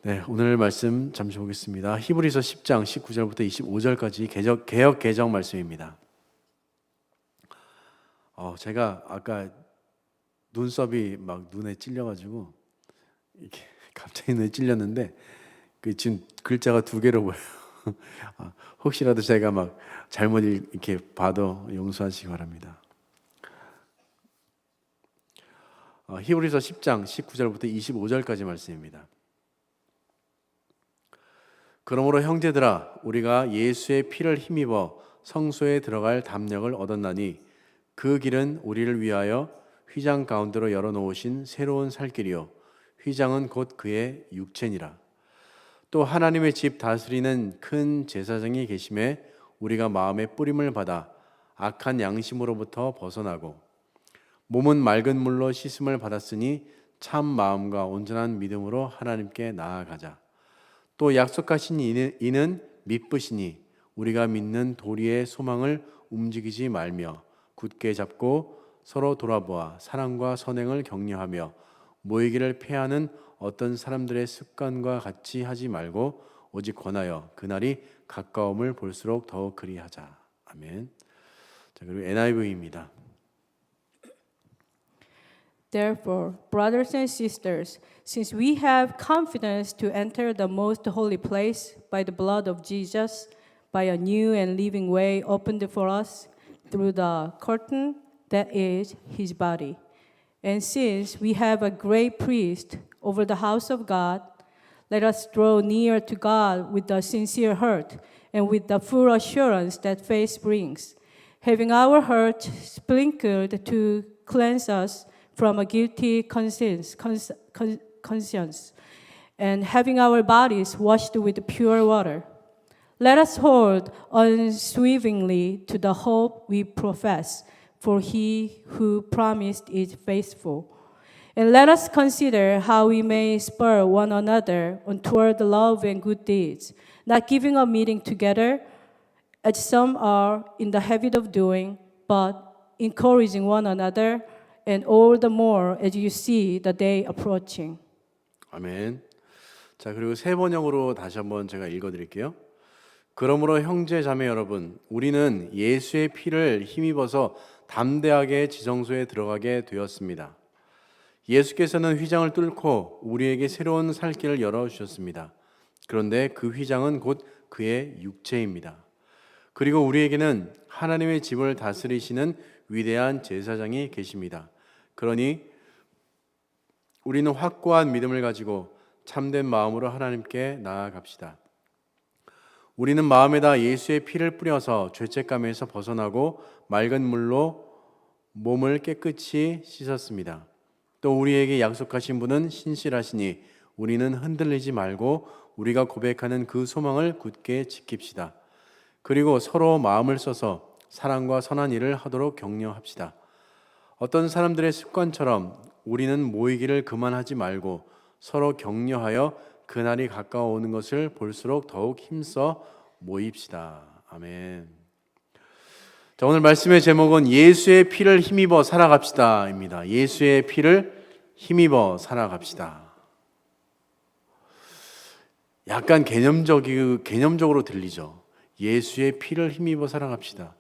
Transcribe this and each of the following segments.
네, 오늘 말씀 잠시 보겠습니다. 히브리서 10장 19절부터 25절까지 개역 개정 말씀입니다. 제가 아까 눈썹이 막 눈에 찔려가지고 이렇게 갑자기 눈에 찔렸는데 지금 글자가 두 개로 보여요. 혹시라도 제가 막 잘못 이렇게 봐도 용서하시기 바랍니다. 히브리서 10장 19절부터 25절까지 말씀입니다. 그러므로 형제들아, 우리가 예수의 피를 힘입어 성소에 들어갈 담력을 얻었나니 그 길은 우리를 위하여 휘장 가운데로 열어놓으신 새로운 살 길이요 휘장은 곧 그의 육체니라. 또 하나님의 집 다스리는 큰 제사장이 계심에 우리가 마음의 뿌림을 받아 악한 양심으로부터 벗어나고 몸은 맑은 물로 씻음을 받았으니 참 마음과 온전한 믿음으로 하나님께 나아가자. 또 약속하신 이는 믿으시니 우리가 믿는 도리의 소망을 움직이지 말며 굳게 잡고 서로 돌아보아 사랑과 선행을 격려하며 모이기를 패하는 어떤 사람들의 습관과 같이 하지 말고 오직 권하여 그날이 가까움을 볼수록 더욱 그리하자. 아멘. 자, 그리고 NIV입니다. Therefore, brothers and sisters, since we have confidence to enter the most holy place by the blood of Jesus, by a new and living way opened for us through the curtain that is his body, and since we have a great priest over the house of God, let us draw near to God with a sincere heart and with the full assurance that faith brings, having our hearts sprinkled to cleanse us from a guilty conscience, and having our bodies washed with pure water. Let us hold unswervingly to the hope we profess, for he who promised is faithful. And let us consider how we may spur one another on toward love and good deeds, not giving up meeting together, as some are in the habit of doing, but encouraging one another, and all the more as you see the day approaching. 아멘. 자, 그리고 세 번역으로 다시 한번 제가 읽어드릴게요. 그러므로 형제 자매 여러분, 우리는 예수의 피를 힘입어서 담대하게 지성소에 들어가게 되었습니다. 예수께서는 휘장을 뚫고 우리에게 새로운 살 길을 열어주셨습니다. 그런데 그 휘장은 곧 그의 육체입니다. 그리고 우리에게는 하나님의 집을 다스리시는 위대한 제사장이 계십니다. 그러니 우리는 확고한 믿음을 가지고 참된 마음으로 하나님께 나아갑시다. 우리는 마음에다 예수의 피를 뿌려서 죄책감에서 벗어나고 맑은 물로 몸을 깨끗이 씻었습니다. 또 우리에게 약속하신 분은 신실하시니 우리는 흔들리지 말고 우리가 고백하는 그 소망을 굳게 지킵시다. 그리고 서로 마음을 써서 사랑과 선한 일을 하도록 격려합시다. 어떤 사람들의 습관처럼 우리는 모이기를 그만하지 말고 서로 격려하여 그날이 가까워 오는 것을 볼수록 더욱 힘써 모입시다. 아멘. 자, 오늘 말씀의 제목은 예수의 피를 힘입어 살아갑시다입니다. 예수의 피를 힘입어 살아갑시다. 약간 개념적으로 들리죠. 예수의 피를 힘입어 살아갑시다.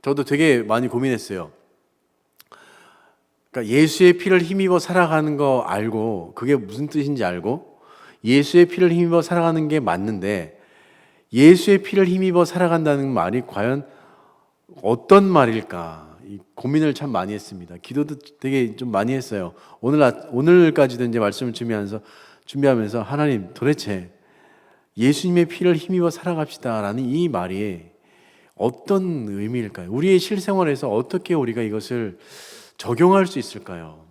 저도 되게 많이 고민했어요. 그러니까 예수의 피를 힘입어 살아가는 거 알고 그게 무슨 뜻인지 알고 예수의 피를 힘입어 살아가는 게 맞는데 예수의 피를 힘입어 살아간다는 말이 과연 어떤 말일까? 이 고민을 참 많이 했습니다. 기도도 되게 좀 많이 했어요. 오늘까지도 이제 말씀을 준비하면서 하나님 도대체 예수님의 피를 힘입어 살아갑시다라는 이 말이 어떤 의미일까요? 우리의 실생활에서 어떻게 우리가 이것을 적용할 수 있을까요?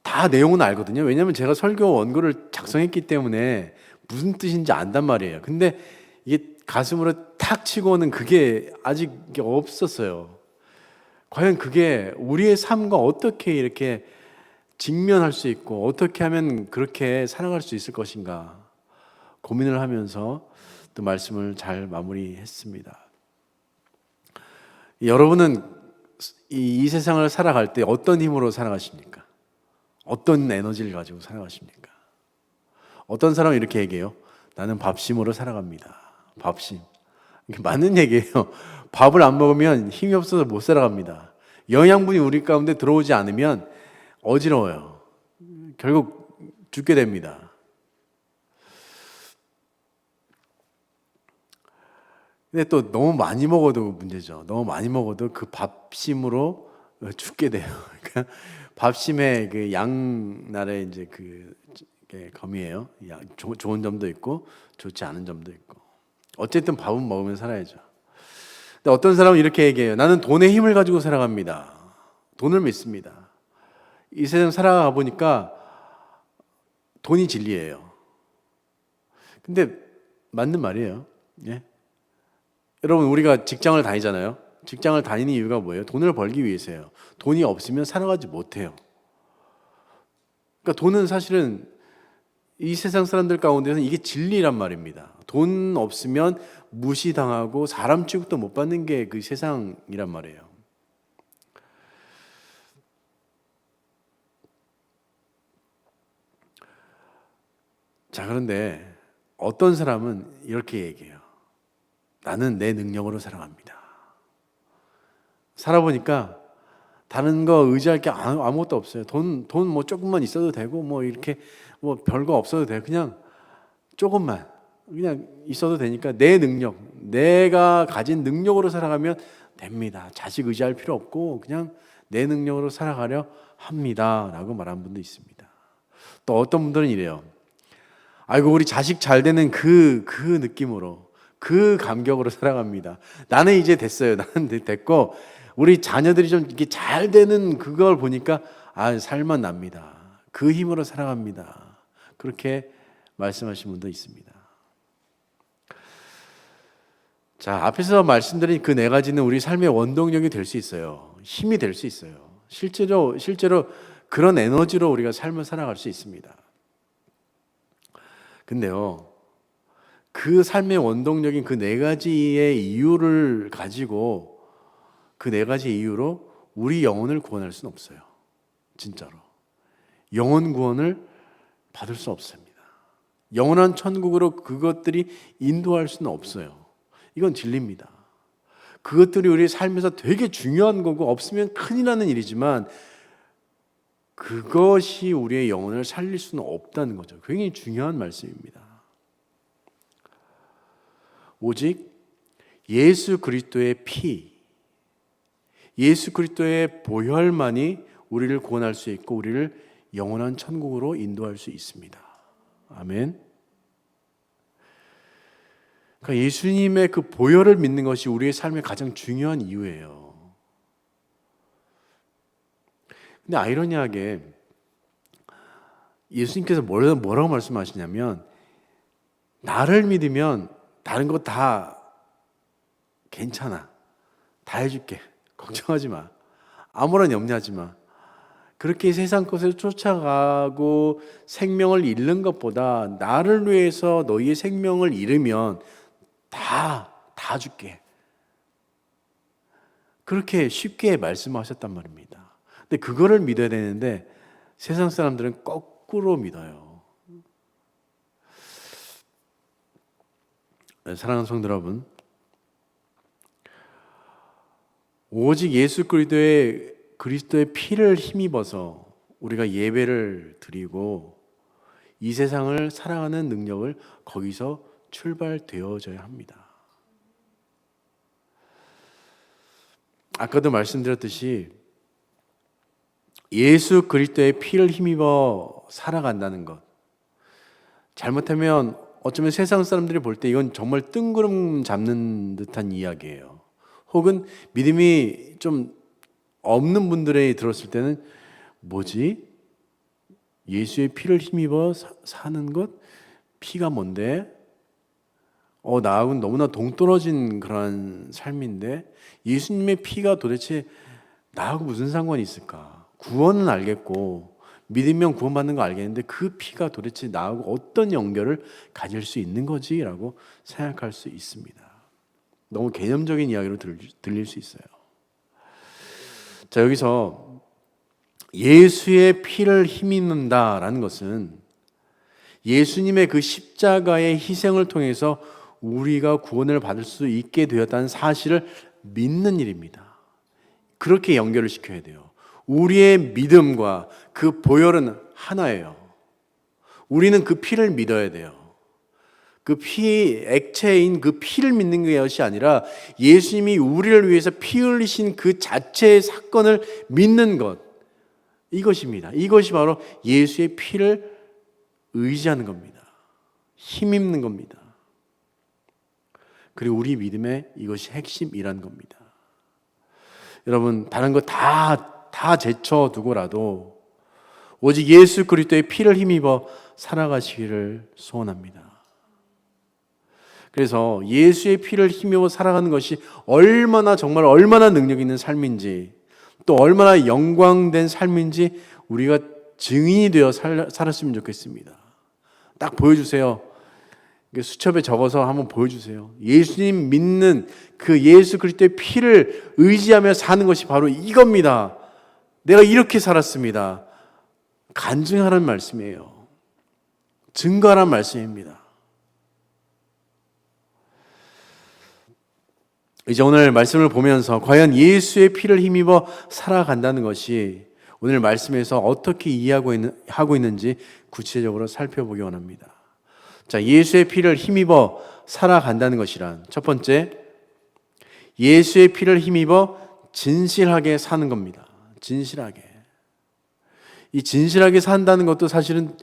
다 내용은 알거든요. 왜냐하면 제가 설교 원고를 작성했기 때문에 무슨 뜻인지 안단 말이에요. 근데 이게 가슴으로 탁 치고 오는 그게 아직 없었어요. 과연 그게 우리의 삶과 어떻게 이렇게 직면할 수 있고 어떻게 하면 그렇게 살아갈 수 있을 것인가 고민을 하면서 또 말씀을 잘 마무리했습니다. 여러분은 이 세상을 살아갈 때 어떤 힘으로 살아가십니까? 어떤 에너지를 가지고 살아가십니까? 어떤 사람은 이렇게 얘기해요. 나는 밥심으로 살아갑니다. 밥심. 이게 맞는 얘기예요. 밥을 안 먹으면 힘이 없어서 못 살아갑니다. 영양분이 우리 가운데 들어오지 않으면 어지러워요. 결국 죽게 됩니다. 근데 또 너무 많이 먹어도 문제죠. 너무 많이 먹어도 그 밥심으로 죽게 돼요. 그러니까 밥심의 그 양날의 이제 그 검이에요. 좋은 점도 있고 좋지 않은 점도 있고. 어쨌든 밥은 먹으면 살아야죠. 근데 어떤 사람은 이렇게 얘기해요. 나는 돈의 힘을 가지고 살아갑니다. 돈을 믿습니다. 이 세상 살아가 보니까 돈이 진리예요. 근데 맞는 말이에요. 예? 여러분 우리가 직장을 다니잖아요. 직장을 다니는 이유가 뭐예요? 돈을 벌기 위해서예요. 돈이 없으면 살아가지 못해요. 그러니까 돈은 사실은 이 세상 사람들 가운데서는 이게 진리란 말입니다. 돈 없으면 무시당하고 사람 취급도 못 받는 게 그 세상이란 말이에요. 자, 그런데 어떤 사람은 이렇게 얘기해요. 나는 내 능력으로 살아갑니다. 살아보니까 다른 거 의지할 게 아무것도 없어요. 돈 뭐 조금만 있어도 되고 뭐 이렇게 뭐 별거 없어도 돼요. 그냥 조금만 그냥 있어도 되니까 내 능력, 내가 가진 능력으로 살아가면 됩니다. 자식 의지할 필요 없고 그냥 내 능력으로 살아가려 합니다라고 말하는 분도 있습니다. 또 어떤 분들은 이래요. 아이고 우리 자식 잘 되는 그 느낌으로 그 감격으로 살아갑니다. 나는 이제 됐어요. 나는 됐고 우리 자녀들이 좀 이렇게 잘 되는 그걸 보니까 살만 납니다. 그 힘으로 살아갑니다. 그렇게 말씀하신 분도 있습니다. 자, 앞에서 말씀드린 그 네 가지는 우리 삶의 원동력이 될 수 있어요. 힘이 될 수 있어요. 실제로 그런 에너지로 우리가 삶을 살아갈 수 있습니다. 근데요, 그 삶의 원동력인 그 네 가지의 이유를 가지고 그 네 가지 이유로 우리 영혼을 구원할 수는 없어요. 진짜로. 영혼 구원을 받을 수 없습니다. 영원한 천국으로 그것들이 인도할 수는 없어요. 이건 진리입니다. 그것들이 우리 삶에서 되게 중요한 거고 없으면 큰일 나는 일이지만 그것이 우리의 영혼을 살릴 수는 없다는 거죠. 굉장히 중요한 말씀입니다. 오직 예수 그리스도의 피, 예수 그리스도의 보혈만이 우리를 구원할 수 있고 우리를 영원한 천국으로 인도할 수 있습니다. 아멘. 그러니까 예수님의 그 보혈을 믿는 것이 우리의 삶의 가장 중요한 이유예요. 근데 아이러니하게 예수님께서 뭐라고 말씀하시냐면 나를 믿으면 다른 거 다 괜찮아. 다 해줄게. 걱정하지 마. 아무런 염려하지 마. 그렇게 세상 것을 쫓아가고 생명을 잃는 것보다 나를 위해서 너희의 생명을 잃으면 다 줄게. 그렇게 쉽게 말씀하셨단 말입니다. 근데 그거를 믿어야 되는데 세상 사람들은 거꾸로 믿어요. 사랑하는 성도 여러분, 오직 예수 그리스도의 피를 힘입어서 우리가 예배를 드리고 이 세상을 살아가는 능력을 거기서 출발되어져야 합니다. 아까도 말씀드렸듯이 예수 그리스도의 피를 힘입어 살아간다는 것, 잘못하면 어쩌면 세상 사람들이 볼 때 이건 정말 뜬구름 잡는 듯한 이야기예요. 혹은 믿음이 좀 없는 분들이 들었을 때는 뭐지? 예수의 피를 힘입어 사는 것? 피가 뭔데? 나하고는 너무나 동떨어진 그런 삶인데 예수님의 피가 도대체 나하고 무슨 상관이 있을까? 구원은 알겠고 믿으면 구원받는 거 알겠는데 그 피가 도대체 나하고 어떤 연결을 가질 수 있는 거지? 라고 생각할 수 있습니다. 너무 개념적인 이야기로 들릴 수 있어요. 자, 여기서 예수의 피를 힘입는다라는 것은 예수님의 그 십자가의 희생을 통해서 우리가 구원을 받을 수 있게 되었다는 사실을 믿는 일입니다. 그렇게 연결을 시켜야 돼요. 우리의 믿음과 그 보혈은 하나예요. 우리는 그 피를 믿어야 돼요. 그 액체인 그 피를 믿는 것이 아니라 예수님이 우리를 위해서 피 흘리신 그 자체의 사건을 믿는 것. 이것입니다. 이것이 바로 예수의 피를 의지하는 겁니다. 힘입는 겁니다. 그리고 우리 믿음의 이것이 핵심이란 겁니다. 여러분, 다른 거 다 제쳐두고라도 오직 예수 그리스도의 피를 힘입어 살아가시기를 소원합니다. 그래서 예수의 피를 힘입어 살아가는 것이 정말 얼마나 능력 있는 삶인지, 또 얼마나 영광된 삶인지 우리가 증인이 되어 살았으면 좋겠습니다. 딱 보여주세요. 수첩에 적어서 한번 보여주세요. 예수님 믿는 그 예수 그리스도의 피를 의지하며 사는 것이 바로 이겁니다. 내가 이렇게 살았습니다. 간증하라는 말씀이에요. 증거하라는 말씀입니다. 이제 오늘 말씀을 보면서 과연 예수의 피를 힘입어 살아간다는 것이 오늘 말씀에서 어떻게 하고 있는지 구체적으로 살펴보기 원합니다. 자, 예수의 피를 힘입어 살아간다는 것이란 첫 번째, 예수의 피를 힘입어 진실하게 사는 겁니다. 진실하게. 이 진실하게 산다는 것도 사실은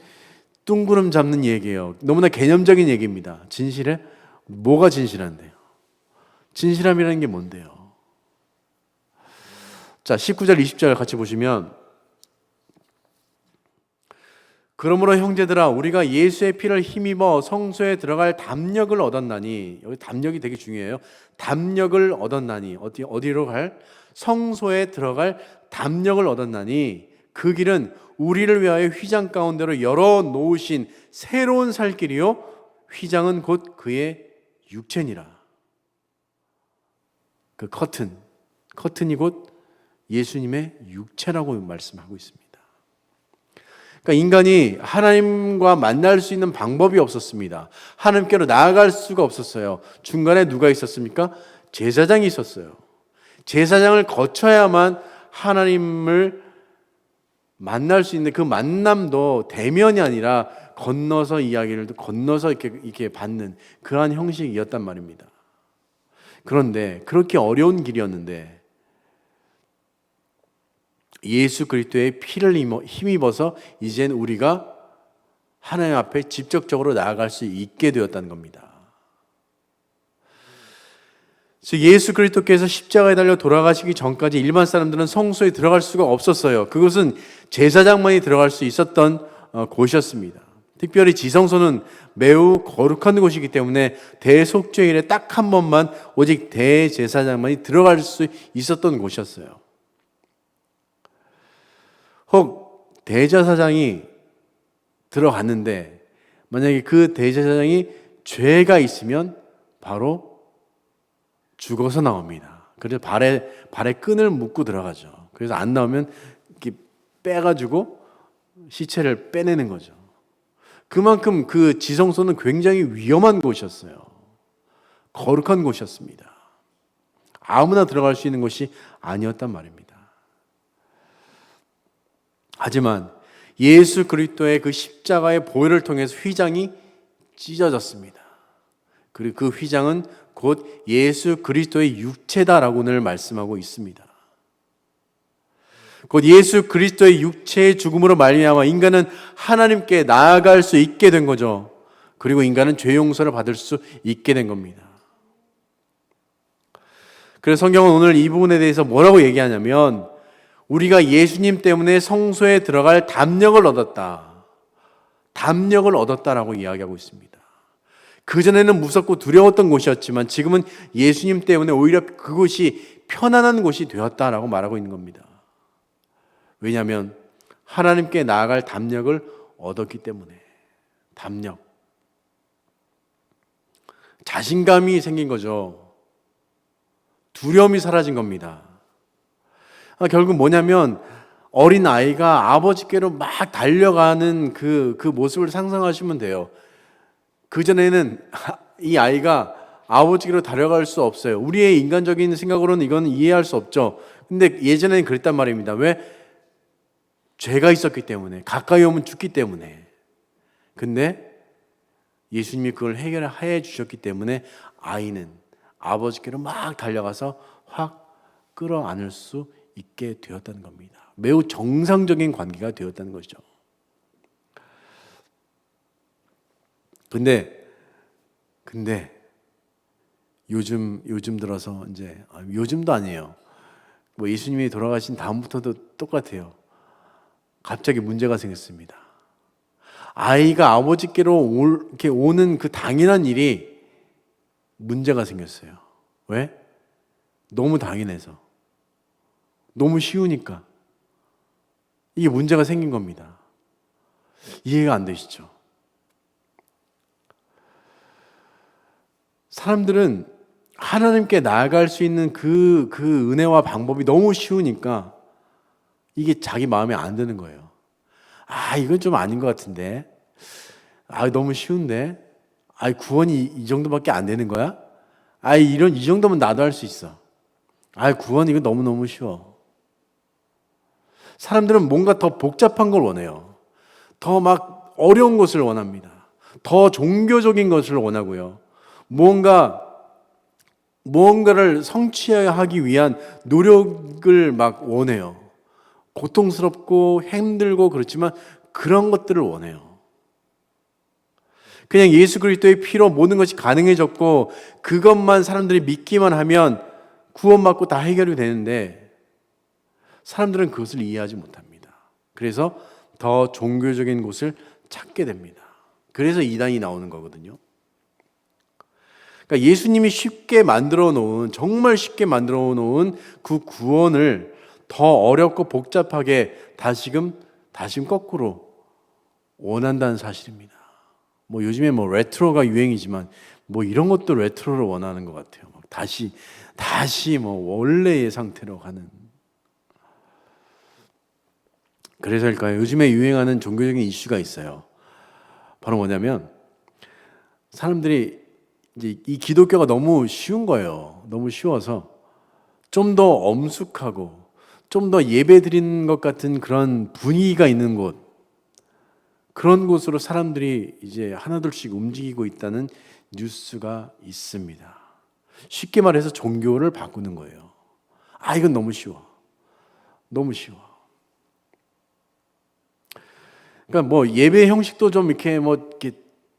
뚱구름 잡는 얘기예요. 너무나 개념적인 얘기입니다. 진실해? 뭐가 진실한데요? 진실함이라는 게 뭔데요? 자, 19절, 20절 같이 보시면 그러므로 형제들아 우리가 예수의 피를 힘입어 성소에 들어갈 담력을 얻었나니, 여기 담력이 되게 중요해요. 담력을 얻었나니, 어디로 갈? 성소에 들어갈 담력을 얻었나니 그 길은 우리를 위하여 휘장 가운데로 열어 놓으신 새로운 살 길이요 휘장은 곧 그의 육체니라. 그 커튼이 곧 예수님의 육체라고 말씀하고 있습니다. 그러니까 인간이 하나님과 만날 수 있는 방법이 없었습니다. 하나님께로 나아갈 수가 없었어요. 중간에 누가 있었습니까? 제사장이 있었어요. 제사장을 거쳐야만 하나님을 만날 수 있는 그 만남도 대면이 아니라 건너서 이야기를 건너서 이렇게 받는 그러한 형식이었단 말입니다. 그런데 그렇게 어려운 길이었는데 예수 그리스도의 피를 힘입어서 이젠 우리가 하나님 앞에 직접적으로 나아갈 수 있게 되었다는 겁니다. 즉 예수 그리스도께서 십자가에 달려 돌아가시기 전까지 일반 사람들은 성소에 들어갈 수가 없었어요. 그것은 제사장만이 들어갈 수 있었던 곳이었습니다. 특별히 지성소는 매우 거룩한 곳이기 때문에 대속죄일에 딱 한 번만 오직 대제사장만이 들어갈 수 있었던 곳이었어요. 혹 대제사장이 들어갔는데 만약에 그 대제사장이 죄가 있으면 바로 죽어서 나옵니다. 그래서 발에 끈을 묶고 들어가죠. 그래서 안 나오면 이렇게 빼가지고 시체를 빼내는 거죠. 그만큼 그 지성소는 굉장히 위험한 곳이었어요. 거룩한 곳이었습니다. 아무나 들어갈 수 있는 곳이 아니었단 말입니다. 하지만 예수 그리스도의 그 십자가의 보혈을 통해서 휘장이 찢어졌습니다. 그리고 그 휘장은 곧 예수 그리스도의 육체다라고 오늘 말씀하고 있습니다. 곧 예수 그리스도의 육체의 죽음으로 말미암아 인간은 하나님께 나아갈 수 있게 된 거죠. 그리고 인간은 죄 용서를 받을 수 있게 된 겁니다. 그래서 성경은 오늘 이 부분에 대해서 뭐라고 얘기하냐면 우리가 예수님 때문에 성소에 들어갈 담력을 얻었다. 담력을 얻었다라고 이야기하고 있습니다. 그전에는 무섭고 두려웠던 곳이었지만 지금은 예수님 때문에 오히려 그곳이 편안한 곳이 되었다라고 말하고 있는 겁니다. 왜냐하면 하나님께 나아갈 담력을 얻었기 때문에. 담력. 자신감이 생긴 거죠. 두려움이 사라진 겁니다. 결국 뭐냐면 어린 아이가 아버지께로 막 달려가는 그 모습을 상상하시면 돼요. 그전에는 이 아이가 아버지께로 달려갈 수 없어요. 우리의 인간적인 생각으로는 이건 이해할 수 없죠. 근데 예전에는 그랬단 말입니다. 왜? 죄가 있었기 때문에, 가까이 오면 죽기 때문에. 근데 예수님이 그걸 해결해 주셨기 때문에 아이는 아버지께로 막 달려가서 확 끌어안을 수 있게 되었다는 겁니다. 매우 정상적인 관계가 되었다는 것이죠. 근데 요즘 들어서 이제 요즘도 아니에요. 뭐 예수님이 돌아가신 다음부터도 똑같아요. 갑자기 문제가 생겼습니다. 아이가 아버지께로 이렇게 오는 그 당연한 일이 문제가 생겼어요. 왜? 너무 당연해서. 너무 쉬우니까. 이게 문제가 생긴 겁니다. 이해가 안 되시죠? 사람들은 하나님께 나아갈 수 있는 그 은혜와 방법이 너무 쉬우니까 이게 자기 마음에 안 드는 거예요. 이건 좀 아닌 것 같은데. 너무 쉬운데. 구원이 이 정도밖에 안 되는 거야? 이 정도면 나도 할 수 있어. 구원 이거 너무너무 쉬워. 사람들은 뭔가 더 복잡한 걸 원해요. 더 막 어려운 것을 원합니다. 더 종교적인 것을 원하고요. 무언가를 성취하기 위한 노력을 막 원해요. 고통스럽고 힘들고 그렇지만 그런 것들을 원해요. 그냥 예수 그리스도의 피로 모든 것이 가능해졌고 그것만 사람들이 믿기만 하면 구원받고 다 해결이 되는데 사람들은 그것을 이해하지 못합니다. 그래서 더 종교적인 곳을 찾게 됩니다. 그래서 이단이 나오는 거거든요. 그러니까 예수님이 정말 쉽게 만들어 놓은 그 구원을 더 어렵고 복잡하게 다시금 거꾸로 원한다는 사실입니다. 요즘에 레트로가 유행이지만 이런 것도 레트로를 원하는 것 같아요. 다시 원래의 상태로 가는. 그래서일까요? 요즘에 유행하는 종교적인 이슈가 있어요. 바로 뭐냐면 사람들이 이제 이 기독교가 너무 쉬운 거예요. 너무 쉬워서 좀 더 엄숙하고 좀 더 예배 드리는 것 같은 그런 분위기가 있는 곳, 그런 곳으로 사람들이 이제 하나둘씩 움직이고 있다는 뉴스가 있습니다. 쉽게 말해서 종교를 바꾸는 거예요. 이건 너무 쉬워. 너무 쉬워. 그러니까 예배 형식도 좀 이렇게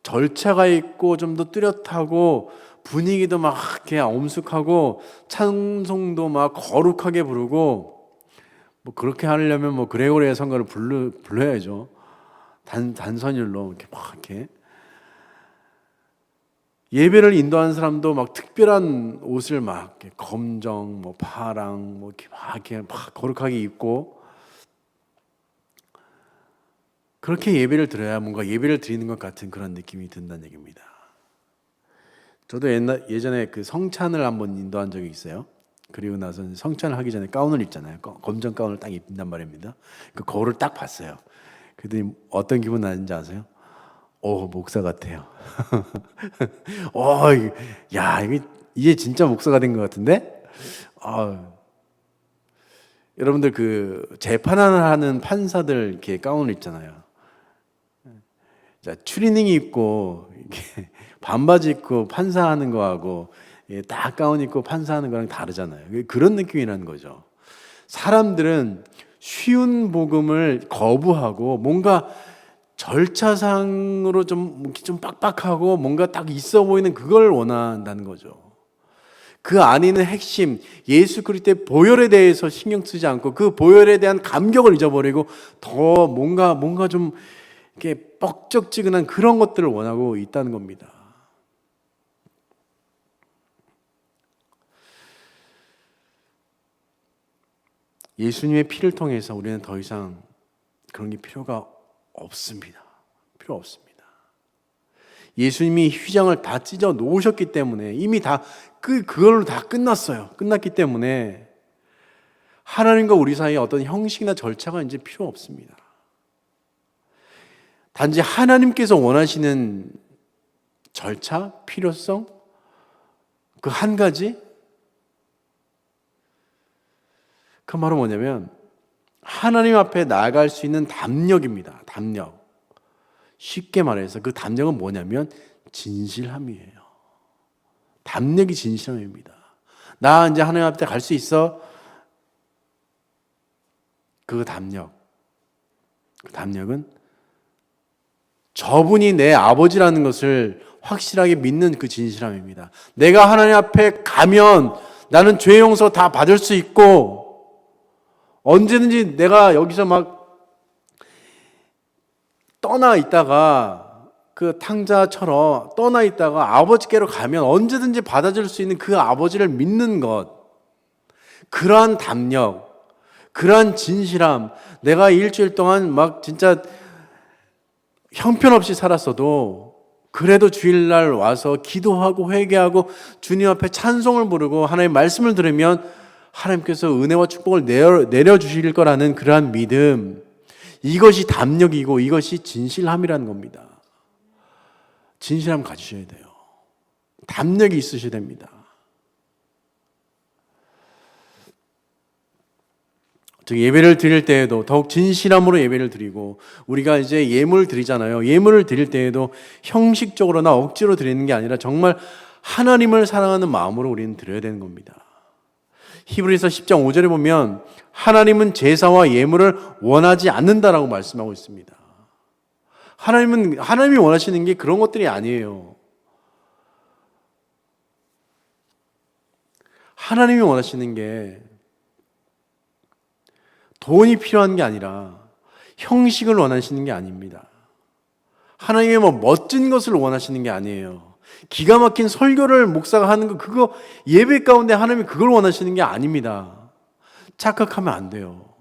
절차가 있고 좀 더 뚜렷하고 분위기도 막 이렇게 엄숙하고 찬송도 막 거룩하게 부르고 그렇게 하려면 그레고리의 성가를 불러야죠. 단선율로 이렇게 막 이렇게 예배를 인도하는 사람도 막 특별한 옷을 막 이렇게 검정, 파랑, 이렇게 막 거룩하게 입고 그렇게 예배를 드려야 뭔가 예배를 드리는 것 같은 그런 느낌이 든다는 얘기입니다. 저도 예전에 그 성찬을 한번 인도한 적이 있어요. 그리고 나서 성찬을 하기 전에 가운을 입잖아요. 검정 가운을 딱 입는단 말입니다. 그 거울을 딱 봤어요. 그랬더니 어떤 기분 나는지 아세요? 목사 같아요. 이게 진짜 목사가 된 것 같은데? 여러분들 그 재판하는 판사들 이렇게 가운을 입잖아요. 자, 추리닝 입고 이렇게 반바지 입고 판사하는 거하고 딱 가운 입고 판사하는 거랑 다르잖아요. 그런 느낌이라는 거죠. 사람들은 쉬운 복음을 거부하고 뭔가 절차상으로 좀 빡빡하고 뭔가 딱 있어 보이는 그걸 원한다는 거죠. 그 안에 있는 핵심, 예수 그리스도의 보혈에 대해서 신경 쓰지 않고 그 보혈에 대한 감격을 잊어버리고 더 뭔가 좀 이렇게 뻑적지근한 그런 것들을 원하고 있다는 겁니다. 예수님의 피를 통해서 우리는 더 이상 그런 게 필요가 없습니다. 필요 없습니다. 예수님이 휘장을 다 찢어 놓으셨기 때문에 이미 다 그걸로 다 끝났어요. 끝났기 때문에 하나님과 우리 사이에 어떤 형식이나 절차가 이제 필요 없습니다. 단지 하나님께서 원하시는 절차, 필요성, 그 한 가지, 그 말은 뭐냐면 하나님 앞에 나아갈 수 있는 담력입니다. 담력. 쉽게 말해서 그 담력은 뭐냐면 진실함이에요. 담력이 진실함입니다. 나 이제 하나님 앞에 갈 수 있어. 그 담력. 그 담력은 저분이 내 아버지라는 것을 확실하게 믿는 그 진실함입니다. 내가 하나님 앞에 가면 나는 죄 용서 다 받을 수 있고 언제든지 내가 여기서 막 떠나 있다가 그 탕자처럼 떠나 있다가 아버지께로 가면 언제든지 받아줄 수 있는 그 아버지를 믿는 것, 그러한 담력, 그러한 진실함, 내가 일주일 동안 막 진짜 형편없이 살았어도 그래도 주일날 와서 기도하고 회개하고 주님 앞에 찬송을 부르고 하나님의 말씀을 들으면 하나님께서 은혜와 축복을 내려주실 거라는 그러한 믿음, 이것이 담력이고 이것이 진실함이라는 겁니다. 진실함 가지셔야 돼요. 담력이 있으셔야 됩니다. 즉 예배를 드릴 때에도 더욱 진실함으로 예배를 드리고, 우리가 이제 예물을 드리잖아요. 예물을 드릴 때에도 형식적으로나 억지로 드리는 게 아니라 정말 하나님을 사랑하는 마음으로 우리는 드려야 되는 겁니다. 히브리서 10장 5절에 보면 하나님은 제사와 예물을 원하지 않는다라고 말씀하고 있습니다. 하나님이 원하시는 게 그런 것들이 아니에요. 하나님이 원하시는 게 돈이 필요한 게 아니라 형식을 원하시는 게 아닙니다. 하나님의 멋진 것을 원하시는 게 아니에요. 기가 막힌 설교를 목사가 하는 거, 그거 예배 가운데 하나님이 그걸 원하시는 게 아닙니다. 착각하면 안 돼요.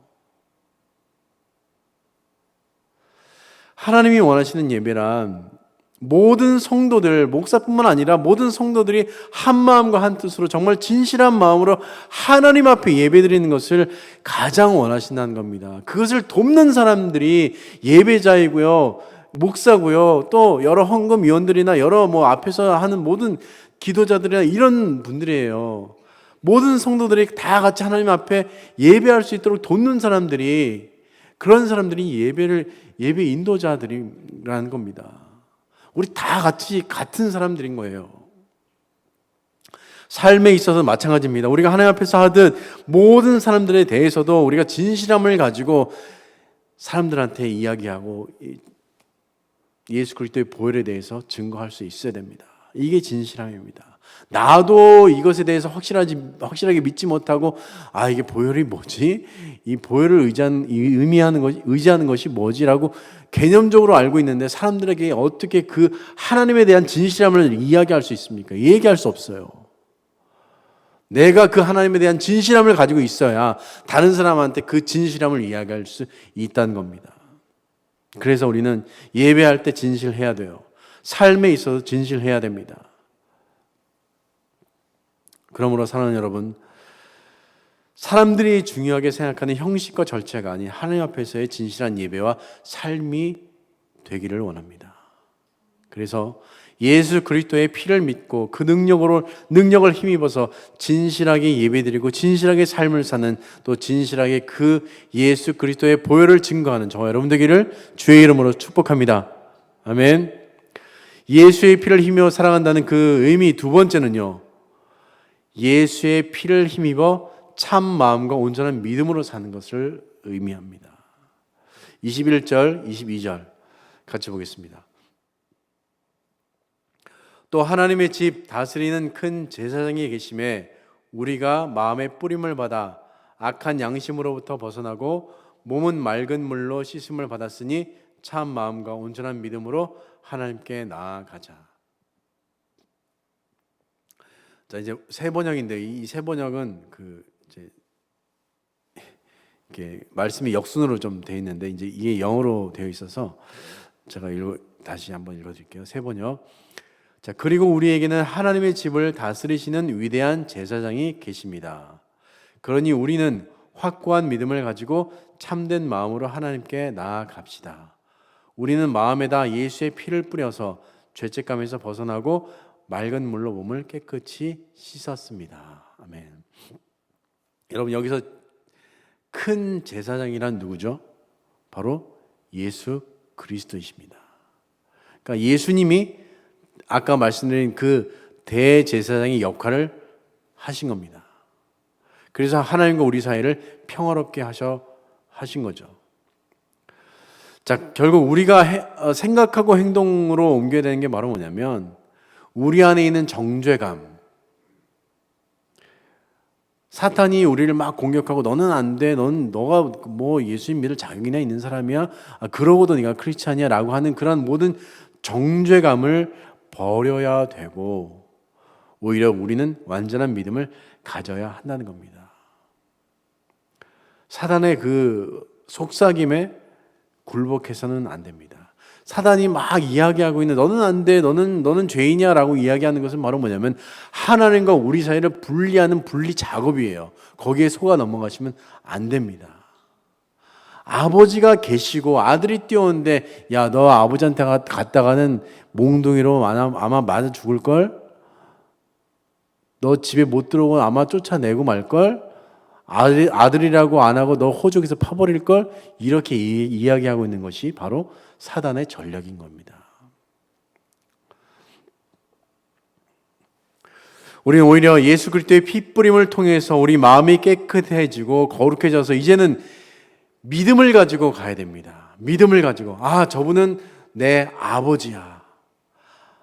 하나님이 원하시는 예배란 모든 성도들, 목사뿐만 아니라 모든 성도들이 한 마음과 한 뜻으로 정말 진실한 마음으로 하나님 앞에 예배드리는 것을 가장 원하신다는 겁니다. 그것을 돕는 사람들이 예배자이고요, 목사고요, 또 여러 헌금위원들이나 여러 앞에서 하는 모든 기도자들이나 이런 분들이에요. 모든 성도들이 다 같이 하나님 앞에 예배할 수 있도록 돕는 사람들이, 그런 사람들이 예배 인도자들이라는 겁니다. 우리 다 같이 같은 사람들인 거예요. 삶에 있어서 마찬가지입니다. 우리가 하나님 앞에서 하듯 모든 사람들에 대해서도 우리가 진실함을 가지고 사람들한테 이야기하고 예수 그리스도의 보혈에 대해서 증거할 수 있어야 됩니다. 이게 진실함입니다. 나도 이것에 대해서 확실하게 믿지 못하고, 이게 보혈이 뭐지? 이 보혈을 의지하는 것이 뭐지라고 개념적으로 알고 있는데 사람들에게 어떻게 그 하나님에 대한 진실함을 이야기할 수 있습니까? 얘기할 수 없어요. 내가 그 하나님에 대한 진실함을 가지고 있어야 다른 사람한테 그 진실함을 이야기할 수 있다는 겁니다. 그래서 우리는 예배할 때 진실해야 돼요. 삶에 있어서 진실해야 됩니다. 그러므로 사랑하는 여러분, 사람들이 중요하게 생각하는 형식과 절차가 아닌 하나님 앞에서의 진실한 예배와 삶이 되기를 원합니다. 그래서 예수 그리스도의 피를 믿고 그 능력을 힘입어서 진실하게 예배드리고 진실하게 삶을 사는, 또 진실하게 그 예수 그리스도의 보혈을 증거하는 저와 여러분 되기를 주의 이름으로 축복합니다. 아멘. 예수의 피를 힘입어 살아간다는 그 의미 두 번째는요, 예수의 피를 힘입어 참 마음과 온전한 믿음으로 사는 것을 의미합니다. 21절, 22절 같이 보겠습니다. 또 하나님의 집 다스리는 큰 제사장이 계심에 우리가 마음의 뿌림을 받아 악한 양심으로부터 벗어나고 몸은 맑은 물로 씻음을 받았으니 참 마음과 온전한 믿음으로 하나님께 나아가자. 자, 이제 새 번역인데 이 새 번역은 이렇게 말씀이 역순으로 좀 돼 있는데 이제 이게 영어로 되어 있어서 제가 다시 한번 읽어드릴게요. 새 번역. 자, 그리고 우리에게는 하나님의 집을 다스리시는 위대한 제사장이 계십니다. 그러니 우리는 확고한 믿음을 가지고 참된 마음으로 하나님께 나아갑시다. 우리는 마음에다 예수의 피를 뿌려서 죄책감에서 벗어나고 맑은 물로 몸을 깨끗이 씻었습니다. 아멘. 여러분, 여기서 큰 제사장이란 누구죠? 바로 예수 그리스도이십니다. 그러니까 예수님이 아까 말씀드린 그 대제사장의 역할을 하신 겁니다. 그래서 하나님과 우리 사이를 평화롭게 하신 거죠. 자, 결국 우리가 생각하고 행동으로 옮겨야 되는 게 바로 뭐냐면 우리 안에 있는 정죄감. 사탄이 우리를 막 공격하고 너는 안 돼. 너가 뭐 예수님 믿을 자격이나 있는 사람이야. 그러고도 네가 크리스찬이야라고 하는 그런 모든 정죄감을 버려야 되고 오히려 우리는 완전한 믿음을 가져야 한다는 겁니다. 사단의 그 속삭임에 굴복해서는 안 됩니다. 사단이 막 이야기하고 있는 너는 안 돼, 너는 죄인이야라고 이야기하는 것은 바로 뭐냐면 하나님과 우리 사이를 분리하는 분리 작업이에요. 거기에 속아 넘어가시면 안 됩니다. 아버지가 계시고 아들이 뛰어오는데 야, 너 아버지한테 갔다가는 몽둥이로 아마 맞아 죽을걸? 너 집에 못 들어오고 아마 쫓아내고 말걸? 아들이라고 안 하고 너 호적에서 파버릴걸? 이렇게 이야기하고 있는 것이 바로 사단의 전략인 겁니다. 우리는 오히려 예수 그리스도의 피 뿌림을 통해서 우리 마음이 깨끗해지고 거룩해져서 이제는 믿음을 가지고 가야 됩니다. 믿음을 가지고 저분은 내 아버지야.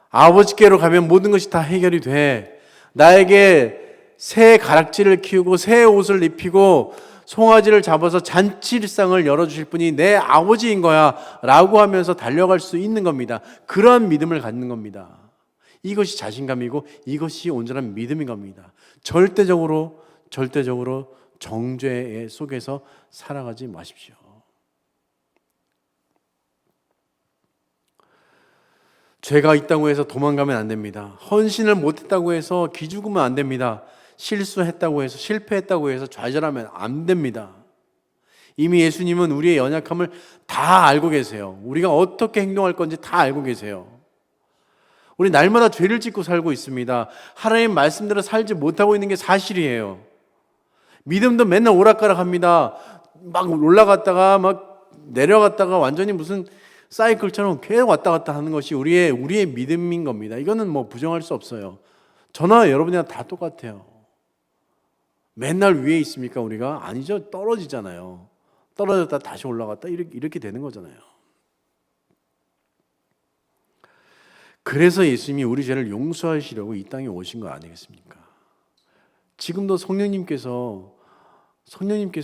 아버지께로 가면 모든 것이 다 해결이 돼. 나에게 새 가락지를 키우고 새 옷을 입히고 송아지를 잡아서 잔치상을 열어주실 분이 내 아버지인 거야 라고 하면서 달려갈 수 있는 겁니다. 그러한 믿음을 갖는 겁니다. 이것이 자신감이고 이것이 온전한 믿음인 겁니다. 절대적으로 정죄 속에서 살아가지 마십시오. 죄가 있다고 해서 도망가면 안 됩니다. 헌신을 못했다고 해서 기죽으면 안 됩니다. 실수했다고 해서 실패했다고 해서 좌절하면 안 됩니다. 이미 예수님은 우리의 연약함을 다 알고 계세요. 우리가 어떻게 행동할 건지 다 알고 계세요. 우리 날마다 죄를 짓고 살고 있습니다. 하나님 말씀대로 살지 못하고 있는 게 사실이에요. 믿음도 맨날 오락가락합니다. 막 올라갔다가 막 내려갔다가 완전히 무슨 사이클처럼 계속 왔다 갔다 하는 것이 우리의 믿음인 겁니다. 이거는 뭐 부정할 수 없어요. 저나 여러분이랑 다 똑같아요. 맨날 위에 있습니까 우리가? 아니죠. 떨어지잖아요. 떨어졌다 다시 올라갔다 이렇게 되는 거잖아요. 그래서 예수님이 우리 죄를 용서하시려고 이 땅에 오신 거 아니겠습니까? 지금도 성령님께서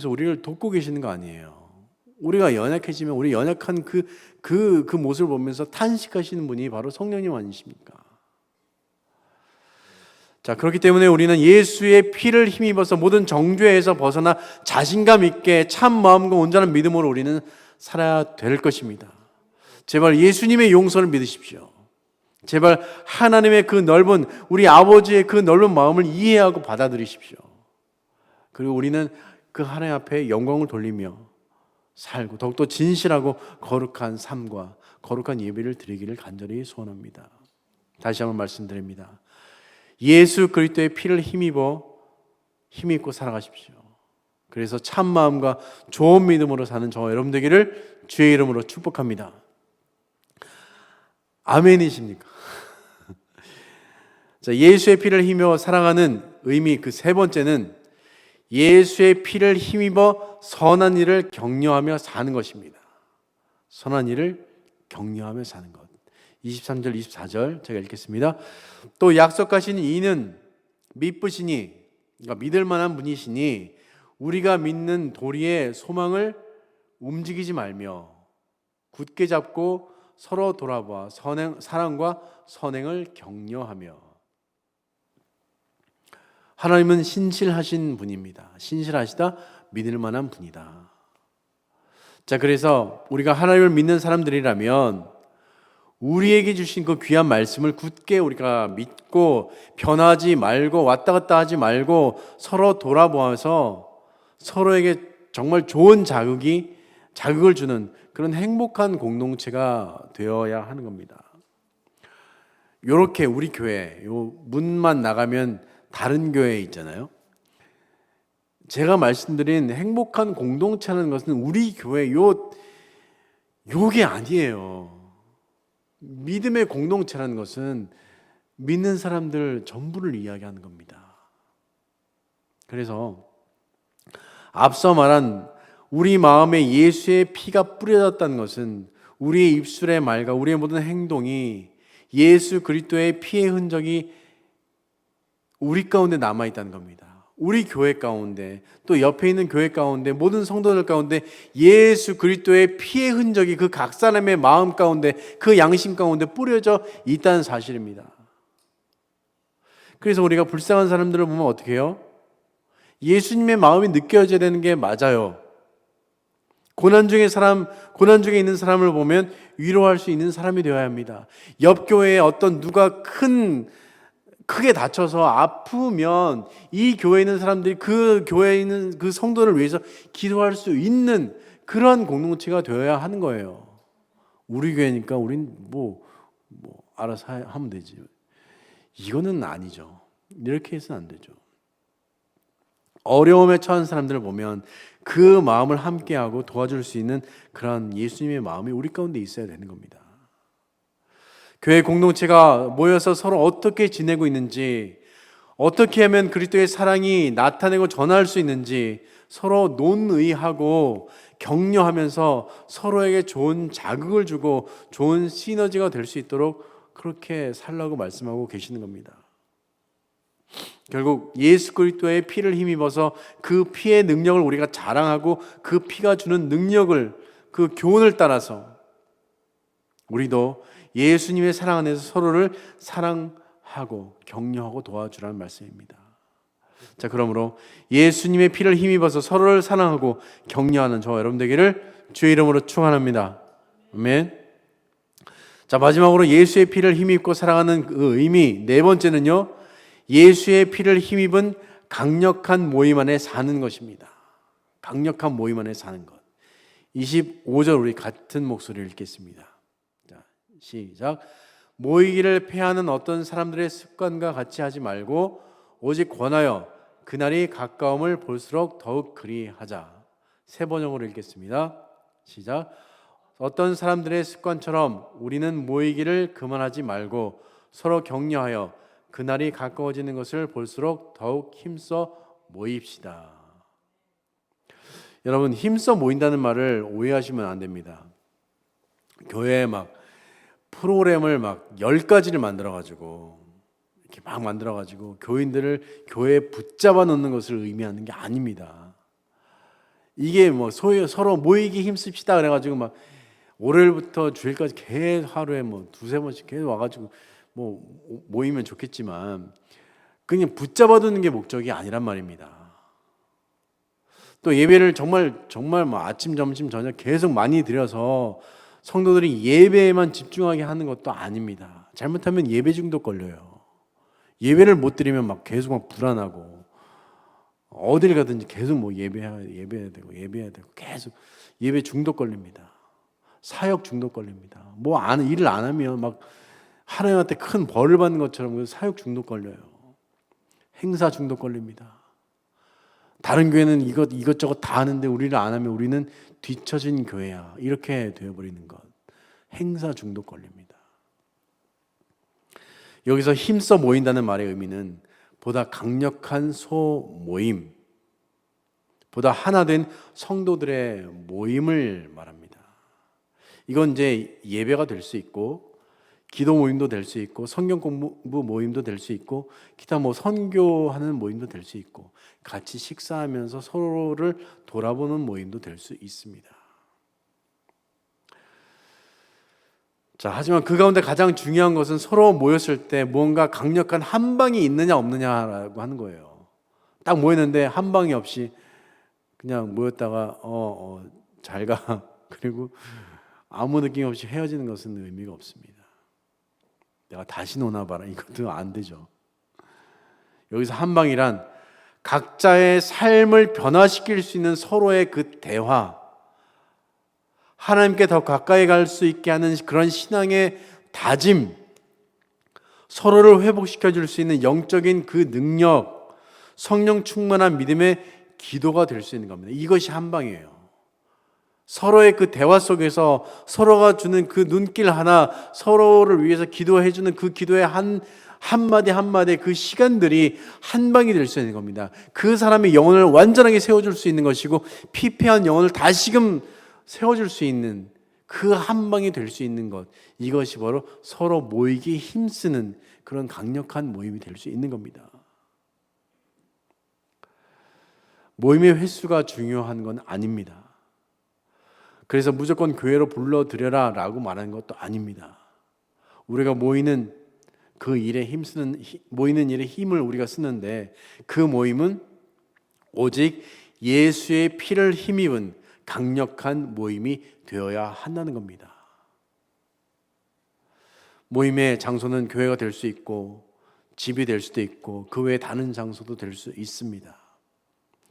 우리를 돕고 계시는 거 아니에요. 우리가 연약해지면 우리 연약한 그 모습을 보면서 탄식하시는 분이 바로 성령님 아니십니까? 자, 그렇기 때문에 우리는 예수의 피를 힘입어서 모든 정죄에서 벗어나 자신감 있게 참 마음과 온전한 믿음으로 우리는 살아야 될 것입니다. 제발 예수님의 용서를 믿으십시오. 제발 하나님의 그 넓은 우리 아버지의 그 넓은 마음을 이해하고 받아들이십시오. 그리고 우리는 그 하나님 앞에 영광을 돌리며 살고 더욱더 진실하고 거룩한 삶과 거룩한 예배를 드리기를 간절히 소원합니다. 다시 한번 말씀드립니다. 예수 그리스도의 피를 힘입고 살아가십시오. 그래서 참 마음과 좋은 믿음으로 사는 저와 여러분 되기를 주의 이름으로 축복합니다. 아멘이십니까? 자, 예수의 피를 힘입어 살아가는 의미 그 세 번째는 예수의 피를 힘입어 선한 일을 격려하며 사는 것입니다. 선한 일을 격려하며 사는 것. 23절 24절 제가 읽겠습니다. 또 약속하신 이는 믿으시니, 그러니까 믿을 만한 분이시니 우리가 믿는 도리의 소망을 움직이지 말며 굳게 잡고 서로 돌아봐 사랑과 선행을 격려하며. 하나님은 신실하신 분입니다. 신실하시다, 믿을 만한 분이다. 자, 그래서 우리가 하나님을 믿는 사람들이라면 우리에게 주신 그 귀한 말씀을 굳게 우리가 믿고 변하지 말고 왔다 갔다 하지 말고 서로 돌아보아서 서로에게 정말 좋은 자극을 주는 그런 행복한 공동체가 되어야 하는 겁니다. 요렇게 우리 교회 요 문만 나가면 다른 교회 있잖아요. 제가 말씀드린 행복한 공동체라는 것은 우리 교회 요게 아니에요. 믿음의 공동체라는 것은 믿는 사람들 전부를 이야기하는 겁니다. 그래서 앞서 말한 우리 마음에 예수의 피가 뿌려졌다는 것은 우리의 입술의 말과 우리의 모든 행동이 예수 그리스도의 피의 흔적이 우리 가운데 남아있다는 겁니다. 우리 교회 가운데 또 옆에 있는 교회 가운데 모든 성도들 가운데 예수 그리스도의 피의 흔적이 그 각 사람의 마음 가운데 그 양심 가운데 뿌려져 있다는 사실입니다. 그래서 우리가 불쌍한 사람들을 보면 어떻게 해요? 예수님의 마음이 느껴져야 되는 게 맞아요. 고난 중에 있는 사람을 보면 위로할 수 있는 사람이 되어야 합니다. 옆 교회에 어떤 누가 크게 다쳐서 아프면 이 교회에 있는 사람들이 그 교회에 있는 그 성도를 위해서 기도할 수 있는 그런 공동체가 되어야 하는 거예요. 우리 교회니까 우린 알아서 하면 되지. 이거는 아니죠. 이렇게 해서는 안 되죠. 어려움에 처한 사람들을 보면 그 마음을 함께하고 도와줄 수 있는 그런 예수님의 마음이 우리 가운데 있어야 되는 겁니다. 교회 공동체가 모여서 서로 어떻게 지내고 있는지, 어떻게 하면 그리스도의 사랑이 나타내고 전할 수 있는지 서로 논의하고 격려하면서 서로에게 좋은 자극을 주고 좋은 시너지가 될 수 있도록 그렇게 살라고 말씀하고 계시는 겁니다. 결국 예수 그리스도의 피를 힘입어서 그 피의 능력을 우리가 자랑하고 그 피가 주는 능력을, 그 교훈을 따라서 우리도 예수님의 사랑 안에서 서로를 사랑하고 격려하고 도와주라는 말씀입니다. 자, 그러므로 예수님의 피를 힘입어서 서로를 사랑하고 격려하는 저와 여러분 되기를 주의 이름으로 축원합니다. 아멘. 자, 마지막으로 예수의 피를 힘입고 살아가는 그 의미, 네 번째는요, 예수의 피를 힘입은 강력한 모임 안에 사는 것입니다. 강력한 모임 안에 사는 것. 25절 우리 같은 목소리를 읽겠습니다. 자, 시작. 모이기를 패하는 어떤 사람들의 습관과 같이 하지 말고 오직 권하여 그날이 가까움을 볼수록 더욱 그리하자. 세 번역으로 읽겠습니다. 시작. 어떤 사람들의 습관처럼 우리는 모이기를 그만하지 말고 서로 격려하여 그날이 가까워지는 것을 볼수록 더욱 힘써 모입시다. 여러분, 힘써 모인다는 말을 오해하시면 안 됩니다. 교회에 막 프로그램을 막 10가지를 만들어가지고 이렇게 막 만들어가지고 교인들을 교회에 붙잡아 놓는 것을 의미하는 게 아닙니다. 이게 서로 모이기 힘씁시다 그래가지고 막 월요일부터 주일까지 계속 하루에 두세 번씩 계속 와가지고 모이면 좋겠지만 그냥 붙잡아두는 게 목적이 아니란 말입니다. 또 예배를 정말 아침, 점심, 저녁 계속 많이 드려서 성도들이 예배에만 집중하게 하는 것도 아닙니다. 잘못하면 예배 중독 걸려요. 예배를 못 드리면 막 계속 불안하고 어딜 가든지 계속 예배해야 되고 계속 예배 중독 걸립니다. 사역 중독 걸립니다. 일을 안 하면 막 하나님한테 큰 벌을 받는 것처럼 사역 중독 걸려요. 행사 중독 걸립니다. 다른 교회는 이것저것 다 하는데 우리를 안 하면 우리는 뒤처진 교회야. 이렇게 되어버리는 것. 행사 중독 걸립니다. 여기서 힘써 모인다는 말의 의미는 보다 강력한 소모임, 보다 하나 된 성도들의 모임을 말합니다. 이건 이제 예배가 될 수 있고 기도 모임도 될 수 있고 성경 공부 모임도 될 수 있고 기타 선교하는 모임도 될 수 있고 같이 식사하면서 서로를 돌아보는 모임도 될 수 있습니다. 자, 하지만 그 가운데 가장 중요한 것은 서로 모였을 때 무언가 강력한 한 방이 있느냐 없느냐라고 하는 거예요. 딱 모였는데 한 방이 없이 그냥 모였다가 잘 가 그리고 아무 느낌 없이 헤어지는 것은 의미가 없습니다. 내가 다시 노나 봐라. 이것도 안 되죠. 여기서 한 방이란 각자의 삶을 변화시킬 수 있는 서로의 그 대화, 하나님께 더 가까이 갈 수 있게 하는 그런 신앙의 다짐, 서로를 회복시켜 줄 수 있는 영적인 그 능력, 성령 충만한 믿음의 기도가 될 수 있는 겁니다. 이것이 한방이에요. 서로의 그 대화 속에서 서로가 주는 그 눈길 하나, 서로를 위해서 기도해 주는 그 기도의 한마디 한마디 그 시간들이 한방이 될 수 있는 겁니다. 그 사람의 영혼을 완전하게 세워줄 수 있는 것이고, 피폐한 영혼을 다시금 세워줄 수 있는 그 한방이 될 수 있는 것, 이것이 바로 서로 모이기 힘쓰는 그런 강력한 모임이 될 수 있는 겁니다. 모임의 횟수가 중요한 건 아닙니다. 그래서 무조건 교회로 불러들여라 라고 말하는 것도 아닙니다. 우리가 모이는 그 일에 모이는 일에 힘을 우리가 쓰는데, 그 모임은 오직 예수의 피를 힘입은 강력한 모임이 되어야 한다는 겁니다. 모임의 장소는 교회가 될 수 있고, 집이 될 수도 있고, 그 외에 다른 장소도 될 수 있습니다.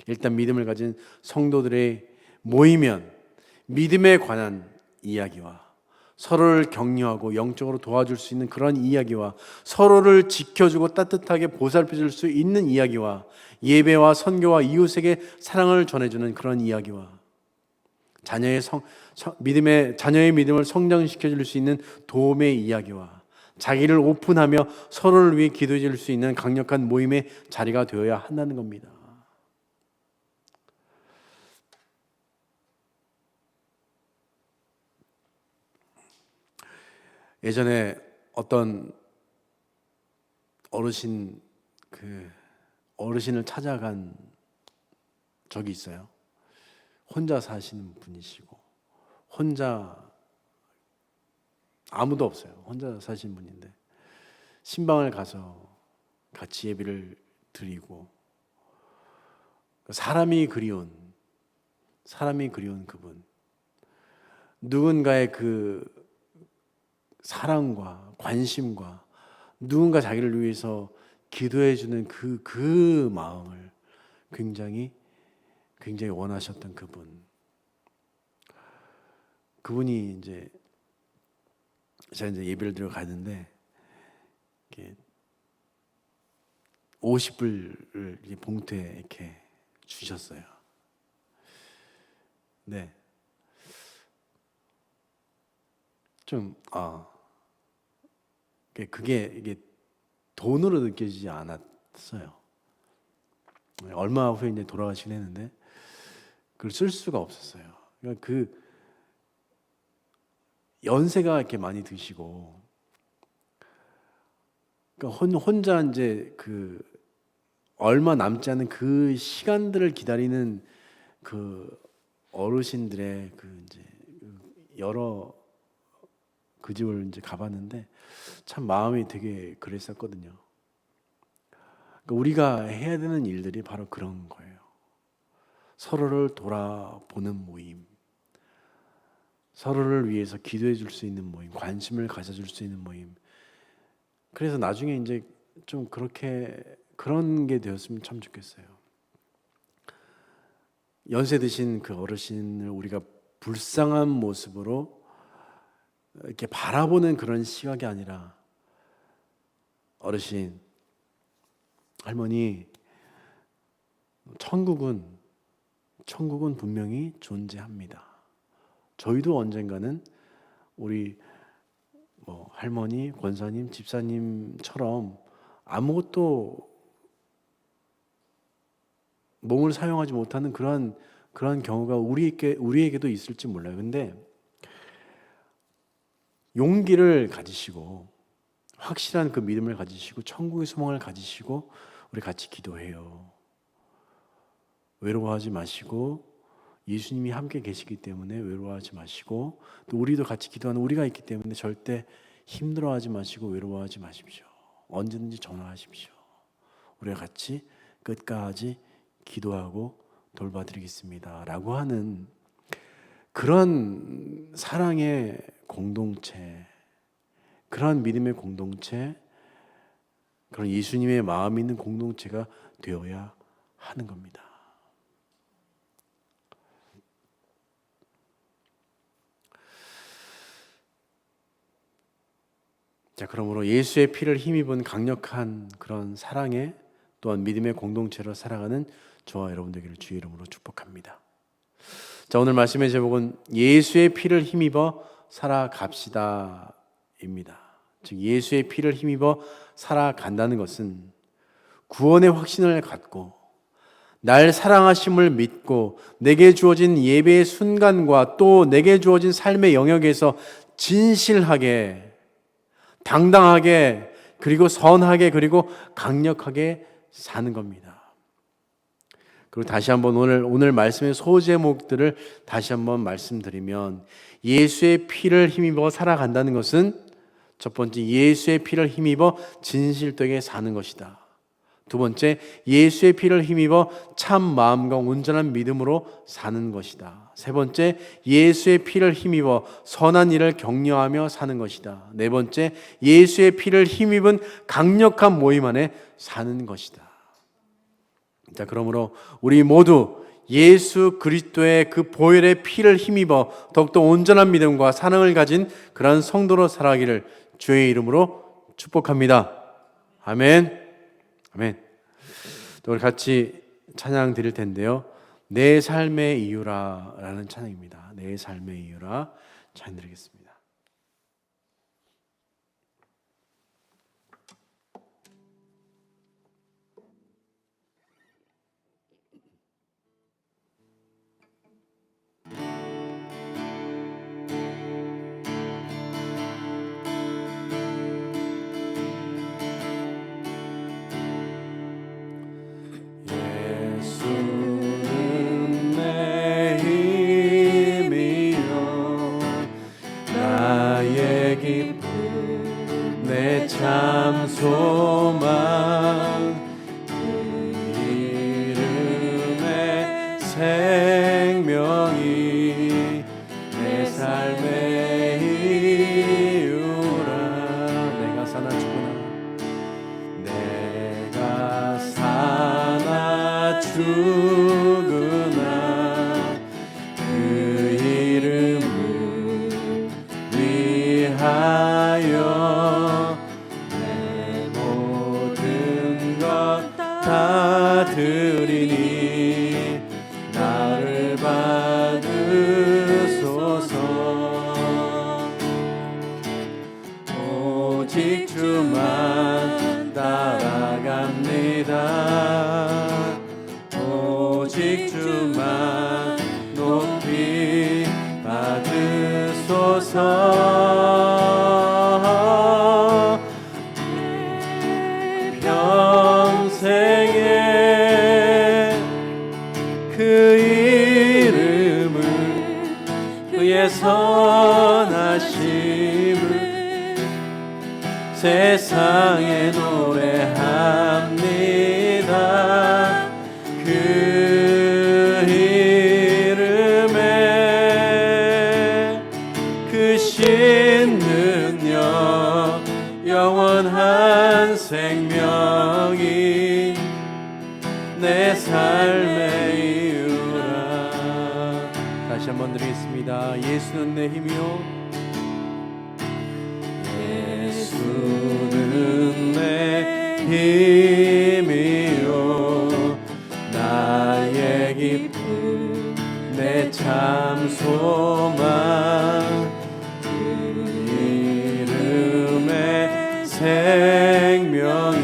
일단 믿음을 가진 성도들의 모이면 믿음에 관한 이야기와 서로를 격려하고 영적으로 도와줄 수 있는 그런 이야기와 서로를 지켜주고 따뜻하게 보살펴줄 수 있는 이야기와 예배와 선교와 이웃에게 사랑을 전해주는 그런 이야기와 자녀의 믿음을 성장시켜 줄 수 있는 도움의 이야기와 자기를 오픈하며 서로를 위해 기도해 줄 수 있는 강력한 모임의 자리가 되어야 한다는 겁니다. 예전에 어떤 어르신을 찾아간 적이 있어요. 혼자 사시는 분이시고, 혼자 아무도 없어요. 혼자 사시는 분인데 신방을 가서 같이 예배를 드리고, 사람이 그리운 그분, 누군가의 그 사랑과 관심과 누군가 자기를 위해서 기도해 주는 그 마음을 굉장히 원하셨던 그분이 이제 제가 이제 예배를 드려 가는데, 이렇게 50불을 봉투에 이렇게 주셨어요. 네. 이게 돈으로 느껴지지 않았어요. 얼마 후에 이제 돌아가시긴 했는데 그걸 쓸 수가 없었어요. 그러니까 그 연세가 이렇게 많이 드시고, 그러니까 혼자 이제 그 얼마 남지 않은 그 시간들을 기다리는 그 어르신들의 그 이제 여러 그 집을 이제 가봤는데 참 마음이 되게 그랬었거든요. 그러니까 우리가 해야 되는 일들이 바로 그런 거예요. 서로를 돌아보는 모임, 서로를 위해서 기도해 줄 수 있는 모임, 관심을 가져줄 수 있는 모임. 그래서 나중에 이제 좀 그런 게 되었으면 참 좋겠어요. 연세 드신 그 어르신을 우리가 불쌍한 모습으로 이렇게 바라보는 그런 시각이 아니라, 어르신, 할머니, 천국은 분명히 존재합니다. 저희도 언젠가는 우리 할머니, 권사님, 집사님처럼 아무것도 몸을 사용하지 못하는 그러한 경우가 우리에게도 있을지 몰라요. 근데 용기를 가지시고 확실한 그 믿음을 가지시고 천국의 소망을 가지시고 우리 같이 기도해요. 외로워하지 마시고, 예수님이 함께 계시기 때문에 외로워하지 마시고, 또 우리도 같이 기도하는 우리가 있기 때문에 절대 힘들어하지 마시고 외로워하지 마십시오. 언제든지 전화하십시오. 우리가 같이 끝까지 기도하고 돌봐드리겠습니다 라고 하는 그런 사랑의 공동체, 그런 믿음의 공동체, 그런 예수님의 마음이 있는 공동체가 되어야 하는 겁니다. 자, 그러므로 예수의 피를 힘입은 강력한 그런 사랑의 또한 믿음의 공동체로 살아가는 저와 여러분 되기를 주의 이름으로 축복합니다. 자, 오늘 말씀의 제목은 예수의 피를 힘입어 살아갑시다 입니다. 즉 예수의 피를 힘입어 살아간다는 것은 구원의 확신을 갖고 날 사랑하심을 믿고 내게 주어진 예배의 순간과 또 내게 주어진 삶의 영역에서 진실하게 당당하게 그리고 선하게 그리고 강력하게 사는 겁니다. 그리고 다시 한번 오늘 말씀의 소제목들을 다시 한번 말씀드리면 예수의 피를 힘입어 살아간다는 것은 첫 번째 예수의 피를 힘입어 진실되게 사는 것이다. 두 번째 예수의 피를 힘입어 참 마음과 온전한 믿음으로 사는 것이다. 세 번째 예수의 피를 힘입어 선한 일을 격려하며 사는 것이다. 네 번째 예수의 피를 힘입은 강력한 모임 안에 사는 것이다. 자, 그러므로 우리 모두 예수 그리스도의 그 보혈의 피를 힘입어 더욱더 온전한 믿음과 사랑을 가진 그러한 성도로 살아가기를 주의 이름으로 축복합니다. 아멘. 아멘. 또 우리 같이 찬양 드릴 텐데요. 내 삶의 이유라 라는 찬양입니다. 내 삶의 이유라 찬양 드리겠습니다. 예수는 내 힘이요 나의 기쁨 내 참 소망 그 이름의 생명이 내 삶의 이유라. 내가 사나 죽으나 내가 사나 죽으나 그 이름을 위하여 내 모든 것 다 드리니 나를 받으소서. 오직 주만 따라갑니다. 오직 주만 높이 받으소서. 평생에 그 이름을 그의 선하심을 세상에 노래합니다. 그 이름에 그 신능력 영원한 생명이 내 삶의 이유라. 다시 한번 드리겠습니다. 예수는 내 힘이요 예수는 내 힘이요 나의 기쁨 내 참 소망 그 이름의 생명이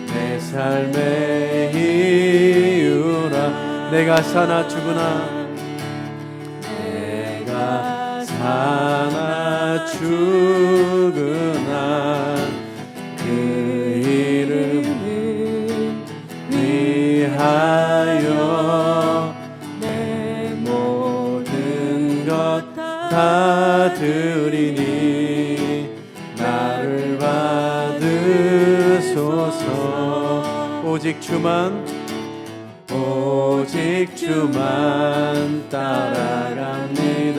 내 삶의 이유라. 내가 사나 죽으나 내가 사나 죽으나 그 이름을 위하여 내 모든 것 다 드리니 나를 받으소서. 오직 주만 따라갑니다.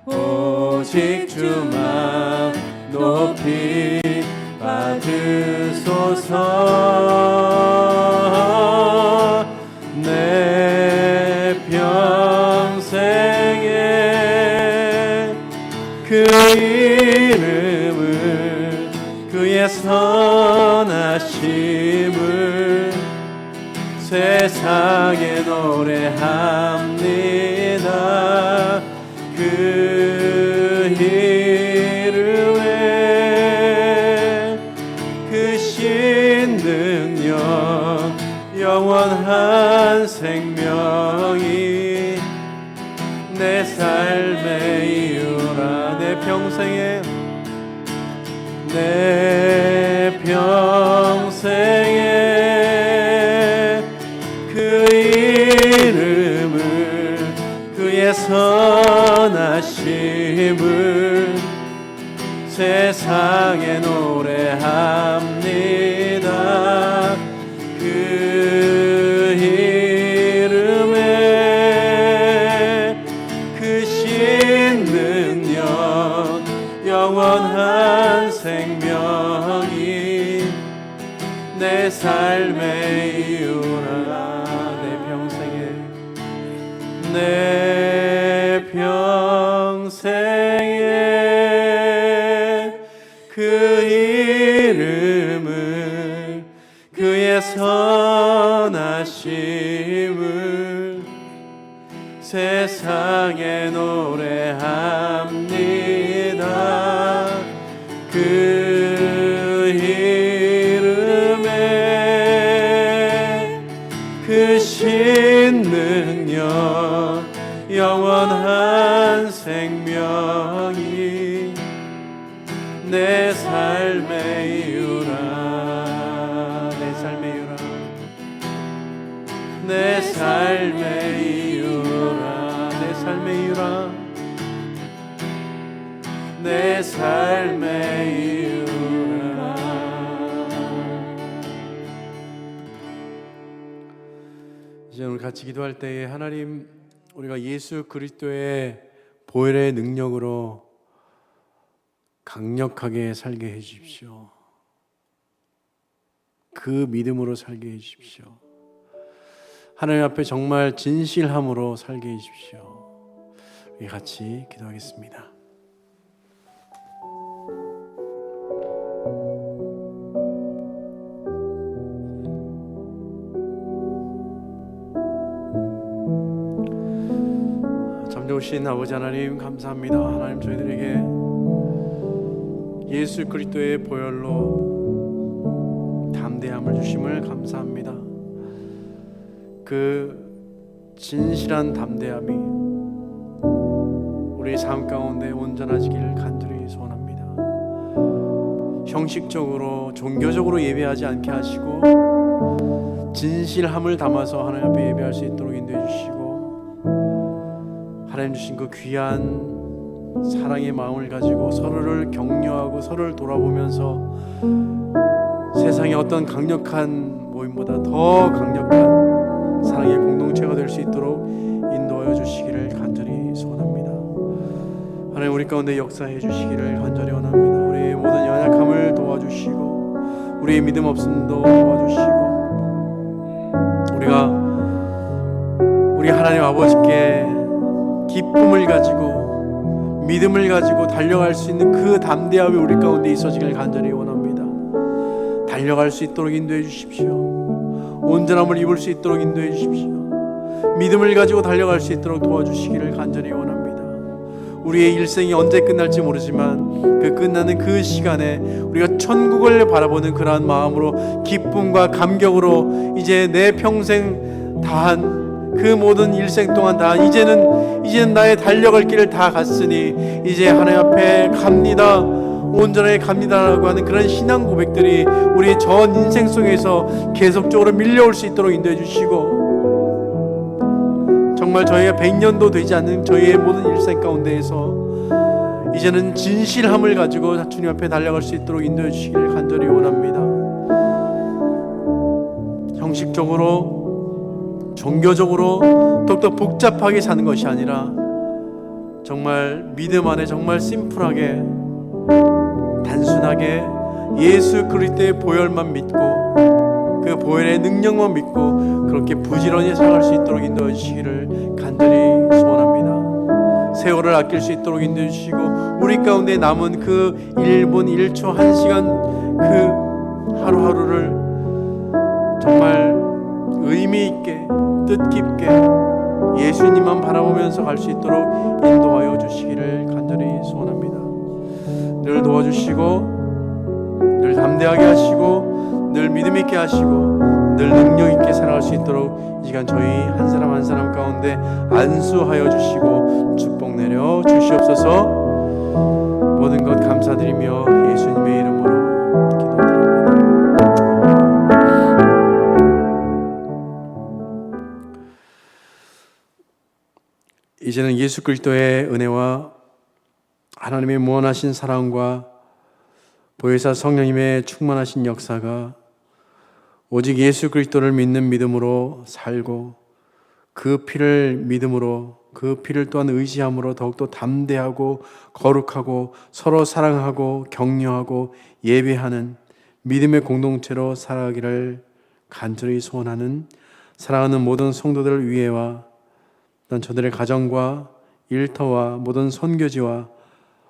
오직 주만 높이 받으소서. 그의 선하심을 세상에 노래합니다. 그 이름에 크신 능력 영원한 생명이 내 삶의 이유라. 내 평생에 그 이름을 그의 선하심을 세상에 노래합니다. 그 이름에 크신 능력 영원한 생명이 내 삶의 이유라. 내 평생에 그 이름을 그의 선하심을 세상에 노래합니다. 그 이름에 크신 능력 영원한 생명이 내 삶의 이유라. 내 삶의 이유라. 내 삶의 이유라. 내 삶의 이유라. 내 삶의 이유라. 이제 오늘 같이 기도할 때에 하나님, 우리가 예수 그리스도의 보혈의 능력으로 강력하게 살게 해 주십시오. 그 믿음으로 살게 해 주십시오. 하나님 앞에 정말 진실함으로 살게 해 주십시오. 우리 같이 기도하겠습니다. 오신 아버지 하나님 감사합니다. 하나님, 저희들에게 예수 그리스도의 보혈로 담대함을 주심을 감사합니다. 그 진실한 담대함이 우리의 삶 가운데 온전하시길 간절히 소원합니다. 형식적으로 종교적으로 예배하지 않게 하시고 진실함을 담아서 하나님 앞에 예배할 수 있도록 인도해 주시고, 하나님 주신 그 귀한 사랑의 마음을 가지고 서로를 격려하고 서로를 돌아보면서 세상의 어떤 강력한 모임보다 더 강력한 사랑의 공동체가 될 수 있도록 인도하여 주시기를 간절히 소원합니다. 하나님, 우리 가운데 역사해 주시기를 간절히 원합니다. 우리의 모든 연약함을 도와주시고 우리의 믿음 없음도 도와주시고, 우리 하나님 아버지께 기쁨을 가지고 믿음을 가지고 달려갈 수 있는 그 담대함이 우리 가운데 있어지길 간절히 원합니다. 달려갈 수 있도록 인도해 주십시오. 온전함을 입을 수 있도록 인도해 주십시오. 믿음을 가지고 달려갈 수 있도록 도와주시기를 간절히 원합니다. 우리의 일생이 언제 끝날지 모르지만 그 끝나는 그 시간에 우리가 천국을 바라보는 그러한 마음으로 기쁨과 감격으로 이제 내 평생 다한 그 모든 일생 동안 다 이제는 나의 달려갈 길을 다 갔으니 이제 하나님 앞에 갑니다, 온전하게 갑니다라고 하는 그런 신앙 고백들이 우리 전 인생 속에서 계속적으로 밀려올 수 있도록 인도해 주시고, 정말 저희가 100년도 되지 않는 저희의 모든 일생 가운데에서 이제는 진실함을 가지고 주님 앞에 달려갈 수 있도록 인도해 주시기를 간절히 원합니다. 형식적으로 종교적으로 더욱더 복잡하게 사는 것이 아니라 정말 믿음 안에 정말 심플하게 단순하게 예수 그리스도의 보혈만 믿고 그 보혈의 능력만 믿고 그렇게 부지런히 살아갈 수 있도록 인도해 주시기를 간절히 소원합니다. 세월을 아낄 수 있도록 인도해 주시고 우리 가운데 남은 그 1분 1초 1시간 그 하루하루를 정말 의미 있게 뜻깊게 예수님만 바라보면서 갈 수 있도록 인도하여 주시기를 간절히 소원합니다. 늘 도와주시고 늘 담대하게 하시고 늘 믿음 있게 하시고 늘 능력 있게 살아갈 수 있도록 이 시간 저희 한 사람 한 사람 가운데 안수하여 주시고 축복 내려 주시옵소서. 모든 것 감사드리며 예수님의 이름으로 기도드립니다. 이제는 예수 그리스도의 은혜와 하나님의 무한하신 사랑과 보혜사 성령님의 충만하신 역사가 오직 예수 그리스도를 믿는 믿음으로 살고 그 피를 믿음으로 그 피를 또한 의지함으로 더욱더 담대하고 거룩하고 서로 사랑하고 격려하고 예배하는 믿음의 공동체로 살아가기를 간절히 소원하는 사랑하는 모든 성도들 위에와 난 저들의 가정과 일터와 모든 선교지와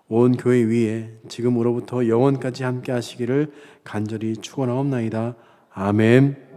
온 교회 위에 지금으로부터 영원까지 함께 하시기를 간절히 축원하옵나이다. 아멘.